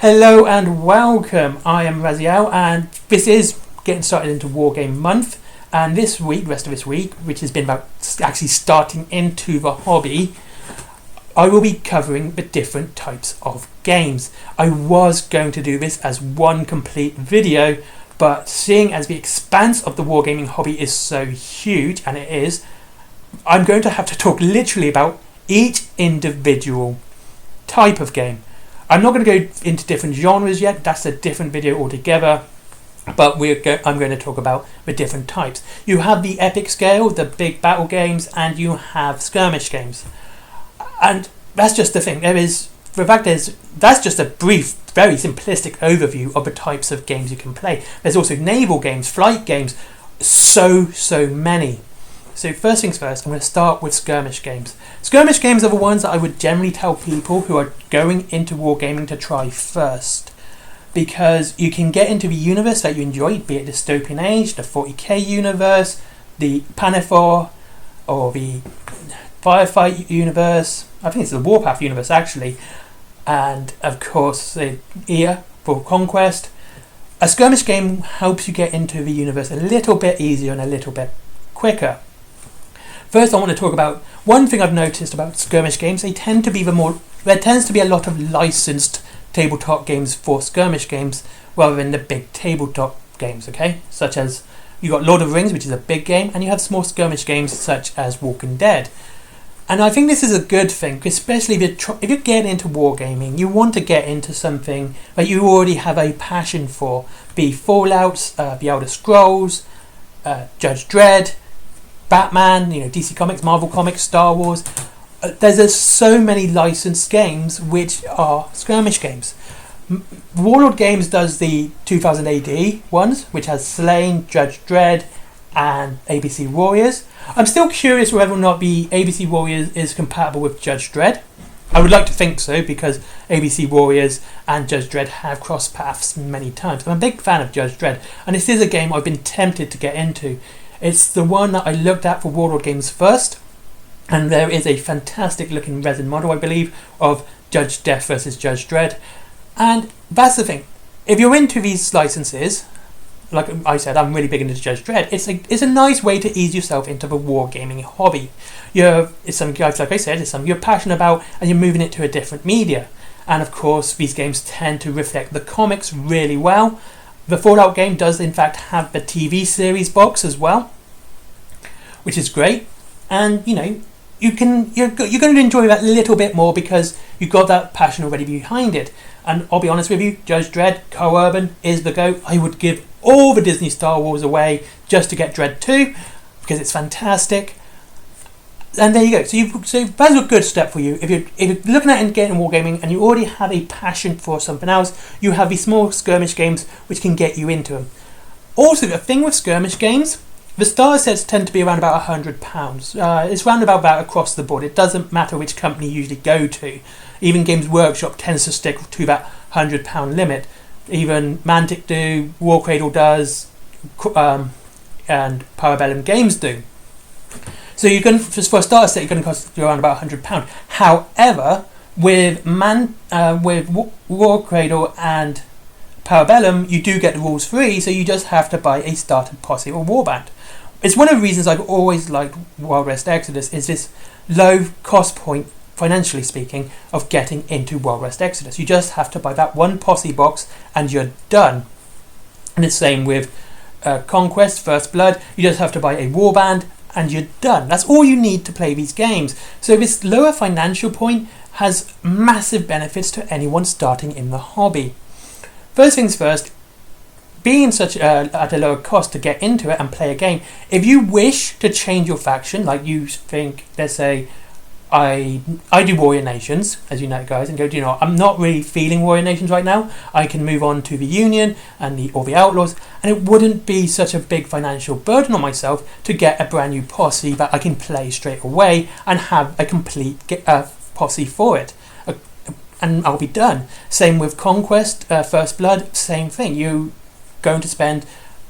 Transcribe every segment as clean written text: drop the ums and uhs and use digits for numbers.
Hello and welcome. I am Raziel, and this is getting started into Wargame Month. And this week, rest of this week, which has been about actually starting into the hobby, I will be covering the different types of games. I was going to do this as one complete video, but seeing as the expanse of the wargaming hobby is so huge, and it is, I'm going to have to talk literally about each individual type of game. I'm not going to go into different genres yet, that's a different video altogether, but I'm going to talk about the different types. You have the epic scale, the big battle games, and you have skirmish games. And that's just the thing. That's just a brief, very simplistic overview of the types of games you can play. There's also naval games, flight games, so many. So first things first, I'm going to start with skirmish games. Skirmish games are the ones that I would generally tell people who are going into wargaming to try first, because you can get into the universe that you enjoy, be it Dystopian Age, the 40k universe, the Panafor, or the Firefight universe. I think it's the Warpath universe actually, and of course the EA for Conquest. A skirmish game helps you get into the universe a little bit easier and a little bit quicker. First, I want to talk about one thing I've noticed about skirmish games. There tends to be a lot of licensed tabletop games for skirmish games rather than the big tabletop games, okay? Such as, you got Lord of the Rings, which is a big game, and you have small skirmish games such as Walking Dead. And I think this is a good thing, especially if you get into wargaming, you want to get into something that you already have a passion for, be Fallout, the Elder Scrolls, Judge Dredd, Batman, DC Comics, Marvel Comics, Star Wars. There's so many licensed games which are skirmish games. Warlord Games does the 2000 AD ones, which has Slain, Judge Dredd, and ABC Warriors. I'm still curious whether or not the ABC Warriors is compatible with Judge Dredd. I would like to think so, because ABC Warriors and Judge Dredd have crossed paths many times. I'm a big fan of Judge Dredd, and this is a game I've been tempted to get into. It's the one that I looked at for Warlord Games first, and there is a fantastic looking resin model, I believe, of Judge Death versus Judge Dredd. And that's the thing. If you're into these licenses, like I said, I'm really big into Judge Dredd. It's a nice way to ease yourself into the wargaming hobby. It's something, like I said, it's something you're passionate about, and you're moving it to a different media. And of course, these games tend to reflect the comics really well. The Fallout game does in fact have the TV series box as well, which is great. And you're going to enjoy that a little bit more because you've got that passion already behind it. And I'll be honest with you, Judge Dredd Co-Urban is the go. I would give all the Disney Star Wars away just to get Dredd 2 because it's fantastic. And there you go. So that's a good step for you. If you're looking at getting wargaming and you already have a passion for something else, you have these small skirmish games which can get you into them. Also, the thing with skirmish games, the starter sets tend to be around about £100. It's round about that across the board. It doesn't matter which company you usually go to. Even Games Workshop tends to stick to that £100 limit. Even Mantic do, War Cradle does, and Parabellum Games do. So just for a starter set, you're going to cost you around about £100. However, with War Cradle and Parabellum, you do get the rules free, so you just have to buy a starter posse or warband. It's one of the reasons I've always liked Wild West Exodus, is this low cost point, financially speaking, of getting into Wild West Exodus. You just have to buy that one posse box and you're done. And the same with Conquest, First Blood. You just have to buy a warband and you're done. That's all you need to play these games. So this lower financial point has massive benefits to anyone starting in the hobby. First things first, being at a lower cost to get into it and play a game, if you wish to change your faction, like you think, let's say, I do Warrior Nations, as you know, guys, and go, I'm not really feeling Warrior Nations right now. I can move on to the Union or the Outlaws, and it wouldn't be such a big financial burden on myself to get a brand new posse that I can play straight away and have a complete posse for it. And I'll be done. Same with Conquest, First Blood, same thing. You're going to spend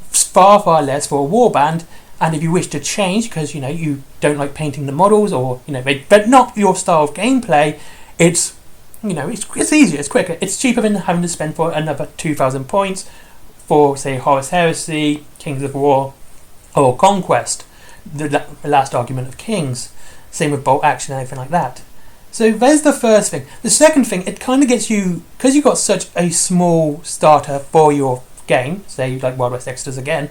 far less for a warband, and if you wish to change because you don't like painting the models, or they're not your style of gameplay, it's it's easier, it's quicker, it's cheaper than having to spend for another 2,000 points for, say, Horus Heresy, Kings of War, or Conquest, the last argument of Kings. Same with bolt action and everything like that. So there's the first thing. The second thing, it kind of gets you, because you've got such a small starter for your game, say like Wild West Exodus again,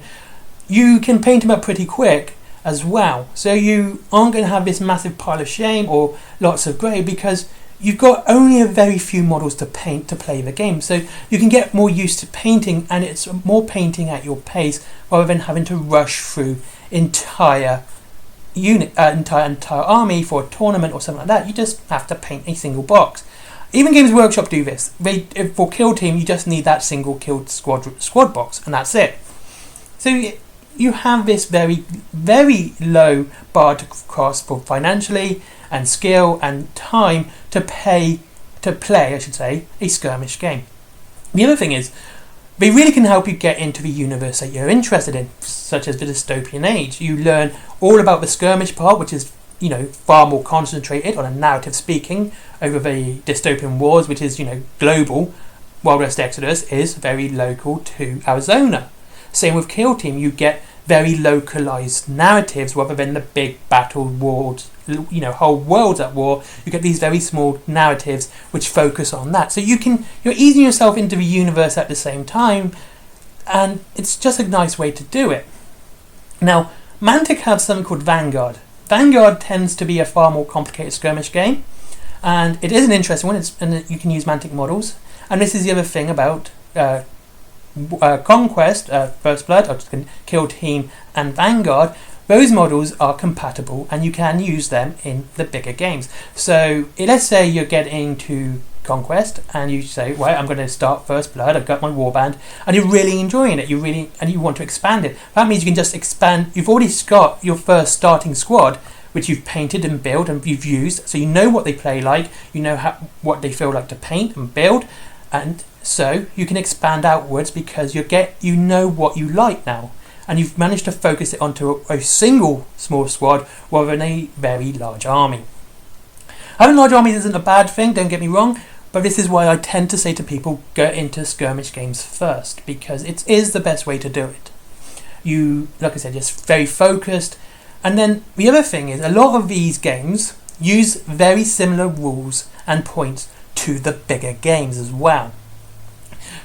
you can paint them up pretty quick as well. So you aren't going to have this massive pile of shame or lots of grey, because you've got only a very few models to paint to play the game. So you can get more used to painting, and it's more painting at your pace rather than having to rush through entire army for a tournament or something like that. You just have to paint a single box. Even Games Workshop do this. For Kill Team, you just need that single killed squad box, and that's it. So you have this very, very low bar to cross for financially and skill and time to play, I should say, a skirmish game. The other thing is, they really can help you get into the universe that you're interested in, such as the dystopian age. You learn all about the skirmish part, which is, far more concentrated on a narrative speaking over the dystopian wars, which is, global. Wild West Exodus is very local to Arizona. Same with Kill Team, you get very localized narratives rather than the big battle wars, whole worlds at war. You get these very small narratives which focus on that. So you're easing yourself into the universe at the same time, and it's just a nice way to do it. Now, Mantic have something called Vanguard. Vanguard tends to be a far more complicated skirmish game, and it is an interesting one, and you can use Mantic models. And this is the other thing about Conquest, First Blood, or Kill Team, and Vanguard. Those models are compatible, and you can use them in the bigger games. So let's say you're getting to Conquest, and you say, well, I'm going to start First Blood, I've got my warband, and you're really enjoying it, and you want to expand it. That means you can just expand. You've already got your first starting squad, which you've painted and built and you've used, so you know what they play like, you know what they feel like to paint and build, and so you can expand outwards because you know what you like now, and you've managed to focus it onto a single small squad rather than a very large army. Having large armies isn't a bad thing, don't get me wrong, but this is why I tend to say to people, go into skirmish games first, because it is the best way to do it. You, like I said, just very focused. And then the other thing is, a lot of these games use very similar rules and points to the bigger games as well.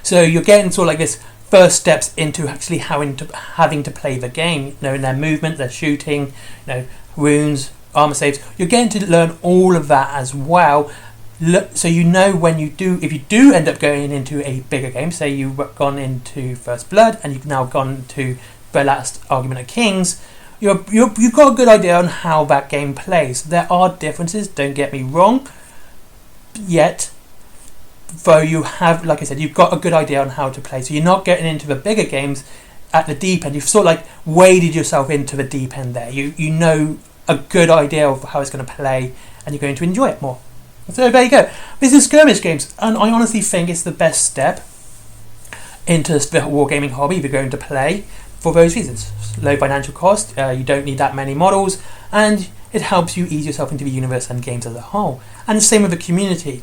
So you're getting sort of like this first steps into actually having to play the game, in their movement, their shooting, runes, armor saves. You're getting to learn all of that as well. So when if you do end up going into a bigger game, say you've gone into First Blood and you've now gone to the last argument of Kings, you've got a good idea on how that game plays. There are differences, don't get me wrong, yet though you have, like I said, you've got a good idea on how to play. So you're not getting into the bigger games at the deep end. You've sort of like waded yourself into the deep end there. You know a good idea of how it's going to play, and you're going to enjoy it more. So there you go. This is skirmish games, and I honestly think it's the best step into the wargaming hobby if you're going to play for those reasons. Low financial cost, you don't need that many models, and it helps you ease yourself into the universe and games as a whole. And the same with the community.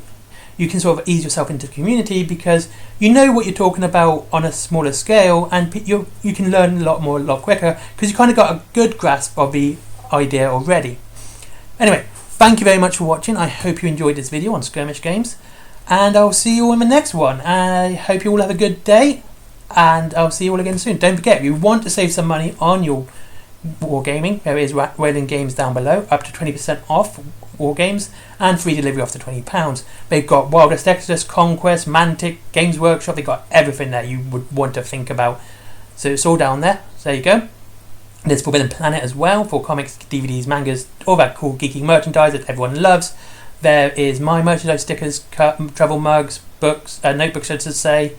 You can sort of ease yourself into the community because you know what you're talking about on a smaller scale, and you can learn a lot quicker because you kind of got a good grasp of the idea already. Anyway, thank you very much for watching. I hope you enjoyed this video on skirmish games, and I'll see you all in the next one. I hope you all have a good day, and I'll see you all again soon. Don't forget, if you want to save some money on your wargaming, there is Whaling Games down below, up to 20% off wargames and free delivery up to £20. They've got Wild West Exodus, Conquest, Mantic, Games Workshop. They've got everything there you would want to think about. So it's all down there. So there you go. There's Forbidden Planet as well for comics, DVDs, mangas, all that cool geeky merchandise that everyone loves. There is my merchandise, stickers, travel mugs, books, notebooks, I should say.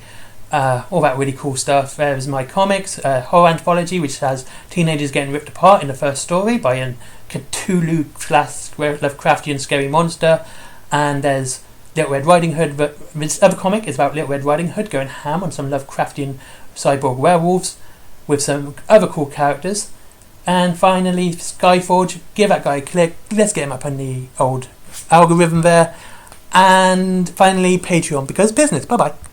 All that really cool stuff. There's my comics, horror anthology, which has teenagers getting ripped apart in the first story by a Cthulhu Lovecraftian scary monster. And there's Little Red Riding Hood. But this other comic is about Little Red Riding Hood going ham on some Lovecraftian cyborg werewolves with some other cool characters. And finally, Skyforge. Give that guy a click. Let's get him up on the old algorithm there. And finally, Patreon, because business. Bye bye.